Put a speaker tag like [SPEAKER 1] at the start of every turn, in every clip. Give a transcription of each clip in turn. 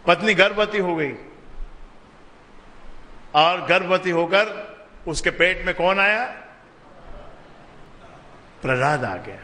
[SPEAKER 1] पत्नी गर्भवती हो गई और गर्भवती होकर उसके पेट में कौन आया? प्रहलाद आ गया।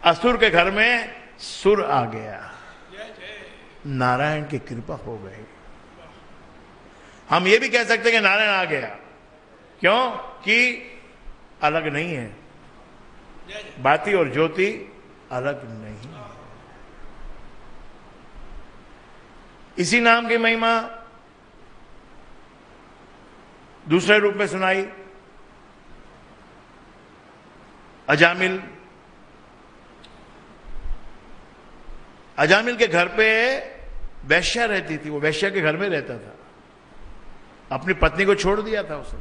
[SPEAKER 1] असुर के घर में सुर आ गया। नारायण की कृपा हो गई। हम ये भी कह सकते हैं कि नारायण आ गया, क्यों कि अलग नहीं है, बाती और ज्योति अलग नहीं है। इसी नाम की महिमा दूसरे रूप में सुनाई। अजामिल, अजामिल के घर पे वैश्या रहती थी, वो वैश्या के घर में रहता था, अपनी पत्नी को छोड़ दिया था उसने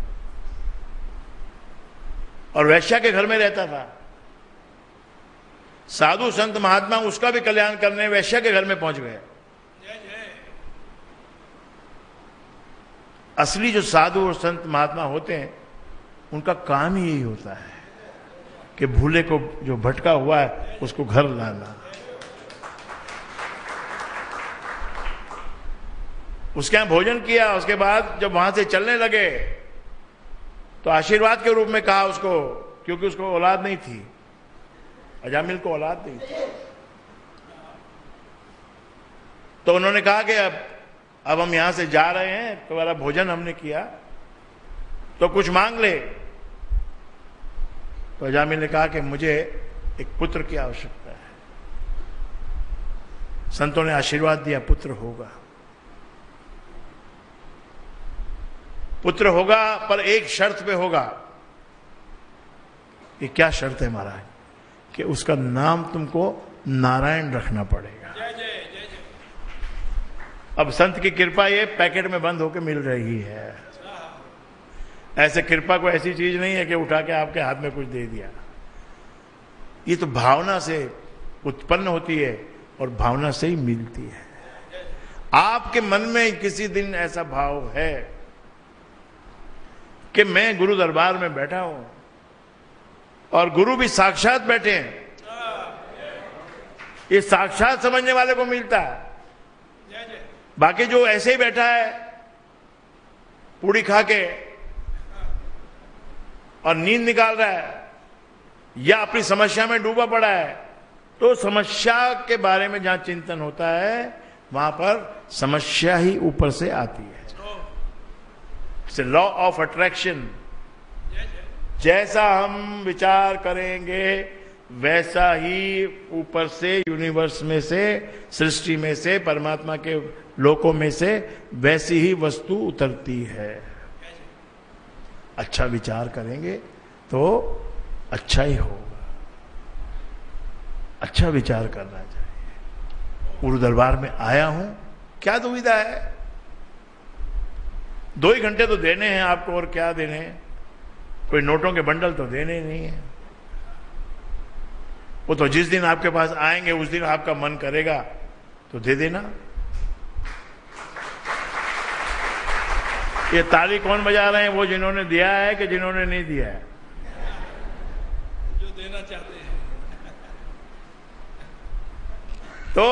[SPEAKER 1] और वैश्या के घर में रहता था। साधु संत महात्मा उसका भी कल्याण करने वैश्या के घर में पहुंच गए। असली जो साधु और संत महात्मा होते हैं उनका काम ही यही होता है कि भूले को जो भटका हुआ है उसको घर लाना। उसके यहां भोजन किया, उसके बाद जब वहां से चलने लगे तो आशीर्वाद के रूप में कहा उसको, क्योंकि उसको औलाद नहीं थी, अजामिल को औलाद नहीं थी, तो उन्होंने कहा कि अब हम यहां से जा रहे हैं, तुम्हारा भोजन हमने किया तो कुछ मांग ले। तो अजामिल ने कहा कि मुझे एक पुत्र की आवश्यकता है। संतों ने आशीर्वाद दिया, पुत्र होगा, पुत्र होगा, पर एक शर्त पे होगा। ये क्या शर्त है महाराज? कि उसका नाम तुमको नारायण रखना पड़ेगा। अब संत की कृपा ये पैकेट में बंद होकर मिल रही है। ऐसे कृपा को ऐसी चीज नहीं है कि उठा के आपके हाथ में कुछ दे दिया। ये तो भावना से उत्पन्न होती है और भावना से ही मिलती है। आपके मन में किसी दिन ऐसा भाव है कि मैं गुरु दरबार में बैठा हूं और गुरु भी साक्षात बैठे हैं, ये साक्षात समझने वाले को मिलता है। बाकी जो ऐसे ही बैठा है पूड़ी खा के और नींद निकाल रहा है या अपनी समस्या में डूबा पड़ा है, तो समस्या के बारे में जहां चिंतन होता है वहां पर समस्या ही ऊपर से आती है। It's a law of attraction. जैसा हम विचार करेंगे वैसा ही ऊपर से, यूनिवर्स में से, सृष्टि में से, परमात्मा के लोकों में से वैसी ही वस्तु उतरती है। अच्छा विचार करेंगे तो अच्छा ही होगा। अच्छा विचार करना चाहिए। गुरु दरबार में आया हूं, क्या दुविधा है? 2 ही घंटे तो देने हैं आपको, और क्या देने हैं? कोई नोटों के बंडल तो देने नहीं है। वो तो जिस दिन आपके पास आएंगे उस दिन आपका मन करेगा तो दे देना। ये ताली कौन बजा रहे हैं? वो जिन्होंने दिया है कि जिन्होंने नहीं दिया है?
[SPEAKER 2] जो देना चाहते हैं।
[SPEAKER 1] तो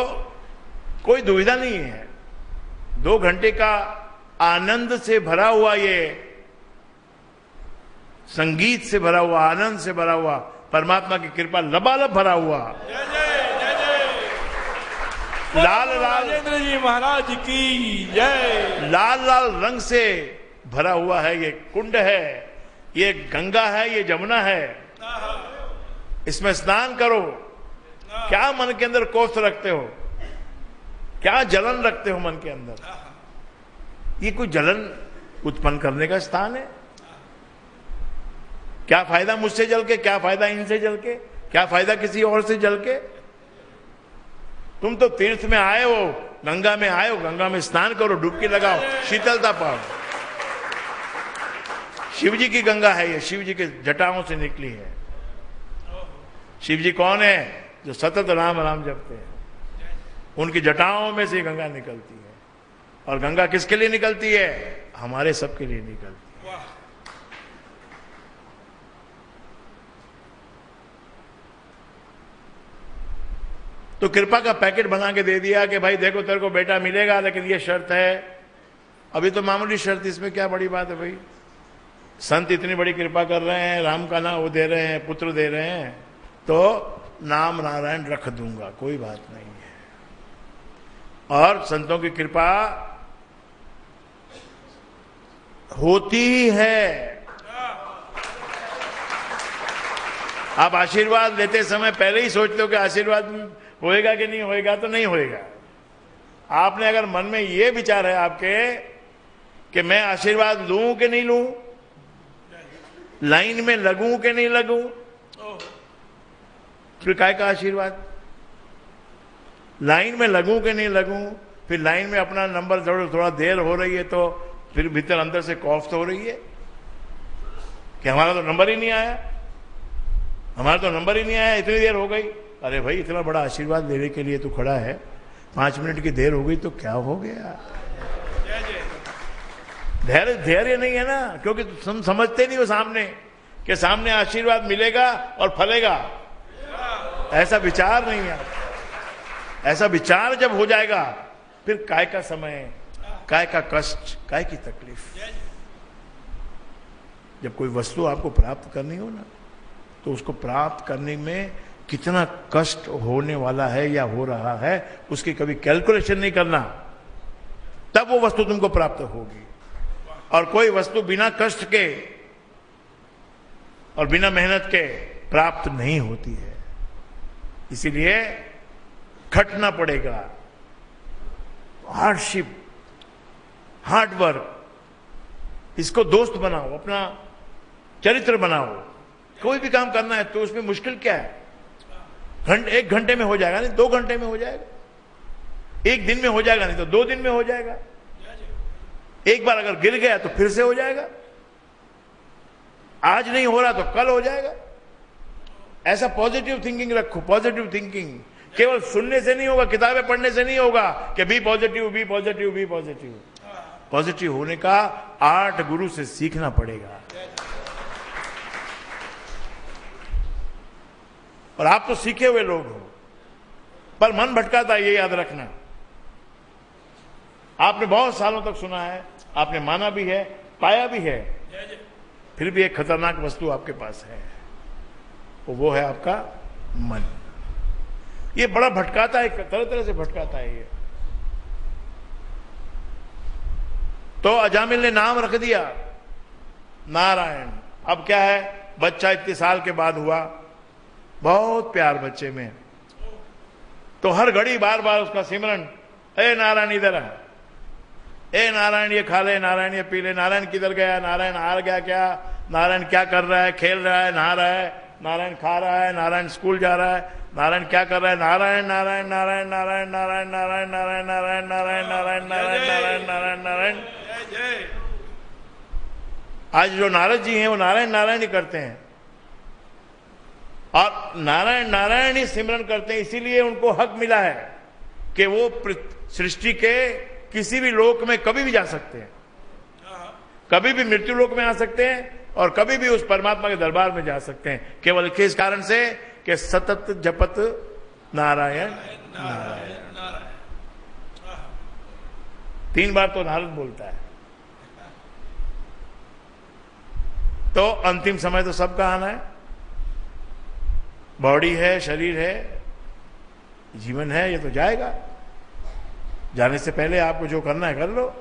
[SPEAKER 1] कोई दुविधा नहीं है। 2 घंटे का आनंद से भरा हुआ, ये संगीत से भरा हुआ, आनंद से भरा हुआ, परमात्मा की कृपा लबालब भरा हुआ।
[SPEAKER 2] जय जय जय जय
[SPEAKER 1] लाल लाल
[SPEAKER 2] राजेंद्र जी महाराज की जय।
[SPEAKER 1] लाल लाल रंग से भरा हुआ है ये कुंड है, ये गंगा है, ये जमुना है। इसमें स्नान करो। क्या मन के अंदर कोष्ठ रखते हो? क्या जलन रखते हो मन के अंदर? ये कोई जलन उत्पन्न करने का स्थान है? क्या फायदा मुझसे जल के, क्या फायदा इनसे जल के, क्या फायदा किसी और से जल के? तुम तो तीर्थ में आए हो, गंगा में आए हो, गंगा में स्नान करो, डुबकी लगाओ, शीतलता पाओ। शिव जी की गंगा है ये, शिव जी के जटाओं से निकली है। शिव जी कौन है? जो सतत राम राम जपते हैं, उनकी जटाओं में से गंगा निकलती है। और गंगा किसके लिए निकलती है? हमारे सबके लिए निकलती है। तो कृपा का पैकेट बना के दे दिया कि भाई देखो तेरे को बेटा मिलेगा, लेकिन ये शर्त है। अभी तो मामूली शर्त, इसमें क्या बड़ी बात है भाई। संत इतनी बड़ी कृपा कर रहे हैं, राम का नाम वो दे रहे हैं, पुत्र दे रहे हैं, तो नाम नारायण रख दूंगा, कोई बात नहीं है। और संतों की कृपा होती ही है। आप आशीर्वाद लेते समय पहले ही सोचते हो कि आशीर्वाद होएगा कि नहीं होएगा, तो नहीं होएगा। आपने अगर मन में ये विचार है आपके कि मैं आशीर्वाद लूं कि नहीं लूं, लाइन में लगूं कि नहीं लगूं, फिर काय का आशीर्वाद। लाइन में लगूं कि नहीं लगूं, फिर लाइन में अपना नंबर थोड़ा देर हो रही है तो फिर भीतर अंदर से कॉफ तो हो रही है कि हमारा तो नंबर ही नहीं आया, हमारा तो नंबर ही नहीं आया, इतनी देर हो गई। अरे भाई इतना बड़ा आशीर्वाद लेने के लिए तू खड़ा है, 5 मिनट की देर हो गई तो क्या हो गया। धैर्य नहीं है ना, क्योंकि तुम समझते नहीं हो सामने कि सामने आशीर्वाद मिलेगा और फलेगा। ऐसा विचार नहीं है। ऐसा विचार जब हो जाएगा फिर काय का समय, काय का कष्ट, काय की तकलीफ। जब कोई वस्तु आपको प्राप्त करनी हो ना, तो उसको प्राप्त करने में कितना कष्ट होने वाला है या हो रहा है, उसकी कभी कैलकुलेशन नहीं करना, तब वो वस्तु तुमको प्राप्त होगी। और कोई वस्तु बिना कष्ट के और बिना मेहनत के प्राप्त नहीं होती है। इसीलिए खटना पड़ेगा, हार्डशिप, हार्ड वर्क, इसको दोस्त बनाओ, अपना चरित्र बनाओ। कोई भी काम करना है तो उसमें मुश्किल क्या है, 1 घंटे में हो जाएगा, नहीं 2 घंटे में हो जाएगा, 1 दिन में हो जाएगा, नहीं तो 2 दिन में हो जाएगा। एक बार अगर गिर गया तो फिर से हो जाएगा, आज नहीं हो रहा तो कल हो जाएगा। ऐसा पॉजिटिव थिंकिंग रखो। पॉजिटिव थिंकिंग केवल सुनने से नहीं होगा, किताबें पढ़ने से नहीं होगा कि B positive, B positive, B positive. Positive होने का आर्ट गुरु से सीखना पड़ेगा। और आप तो सीखे हुए लोग हो, पर मन भटकाता है, ये याद रखना। आपने बहुत सालों तक सुना है, आपने माना भी है, पाया भी है, फिर भी एक खतरनाक वस्तु आपके पास है, वो है आपका मन। ये बड़ा भटकाता है, तरह तरह से भटकाता है ये। तो अजामिल ने नाम रख दिया नारायण। अब क्या है, बच्चा इतने साल के बाद हुआ, बहुत प्यार बच्चे में, तो हर घड़ी बार बार उसका सिमरन, ए नारायण इधर है, ए नारायण ये खा ले, नारायण ये पी ले, नारायण किधर गया, नारायण हार गया क्या, नारायण क्या कर रहा है, खेल रहा है, नहा रहा है, नारायण खा रहा है, नारायण स्कूल जा रहा है, नारायण क्या कर रहा है, नारायण नारायण नारायण नारायण नारायण नारायण नारायण नारायण नारायण नारायण नारायण नारायण नारायण नारायण। आज जो नारद जी हैं वो नारायण नारायण ही करते हैं, और नारायण नारायण ही सिमरन करते हैं। इसीलिए उनको हक मिला है कि वो सृष्टि के किसी भी लोक में कभी भी जा सकते हैं, कभी भी मृत्यु लोक में आ सकते हैं, और कभी भी उस परमात्मा के दरबार में जा सकते हैं, केवल किस कारण से कि सतत जपत नारायण नारायण। 3 बार तो नारद बोलता है। तो अंतिम समय तो सबका आना है, बॉडी है, शरीर है, जीवन है, ये तो जाएगा। जाने से पहले आपको जो करना है कर लो,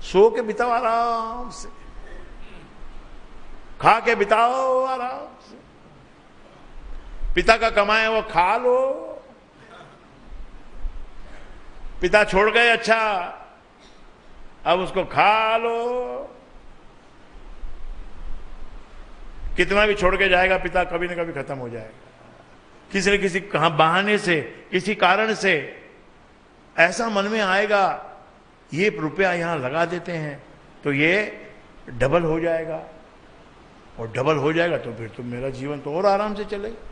[SPEAKER 1] सो के बिताओ आराम से, खा के बिताओ आराम से, पिता का कमाए वो खा लो। पिता छोड़ गए, अच्छा अब उसको खा लो। कितना भी छोड़ के जाएगा पिता, कभी न कभी खत्म हो जाएगा, किसी न किसी बहाने से, किसी कारण से ऐसा मन में आएगा, ये रुपया यहां लगा देते हैं तो ये डबल हो जाएगा, और डबल हो जाएगा तो फिर तो मेरा जीवन तो और आराम से चलेगा।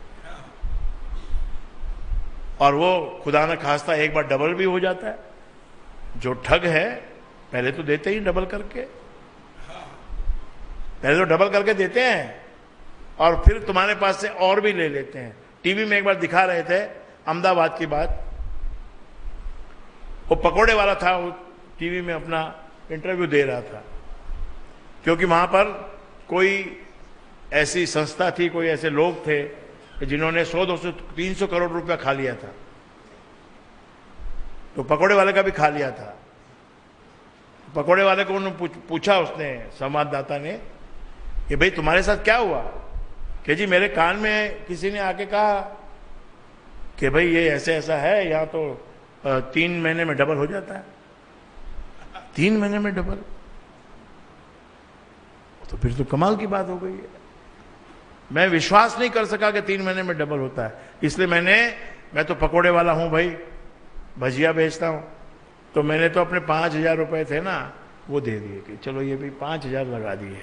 [SPEAKER 1] और वो खुदा न खास्ता एक बार डबल भी हो जाता है। जो ठग है पहले तो देते ही डबल करके, पहले तो डबल करके देते हैं और फिर तुम्हारे पास से और भी ले लेते हैं। टीवी में एक बार दिखा रहे थे, अहमदाबाद की बात, वो पकोड़े वाला था, वो टीवी में अपना इंटरव्यू दे रहा था, क्योंकि वहां पर कोई ऐसी संस्था थी, कोई ऐसे लोग थे जिन्होंने 100, 200, 300 करोड़ रुपया खा लिया था। तो पकोड़े वाले का भी खा लिया था। पकोड़े वाले को उन्होंने पूछा, उसने, संवाददाता ने, कि भाई तुम्हारे साथ क्या हुआ? कि जी मेरे कान में किसी ने आके कहा कि भाई ये ऐसे ऐसा है, यहाँ तो 3 महीने में डबल हो जाता है। 3 महीने में डबल? तो फिर तो कमाल की बात हो गई है। मैं विश्वास नहीं कर सका कि 3 महीने में डबल होता है, इसलिए मैं तो पकोड़े वाला हूं भाई, भजिया बेचता हूं, तो मैंने तो अपने 5,000 रुपए थे ना, वो दे दिए कि चलो ये भी 5,000 लगा दिए।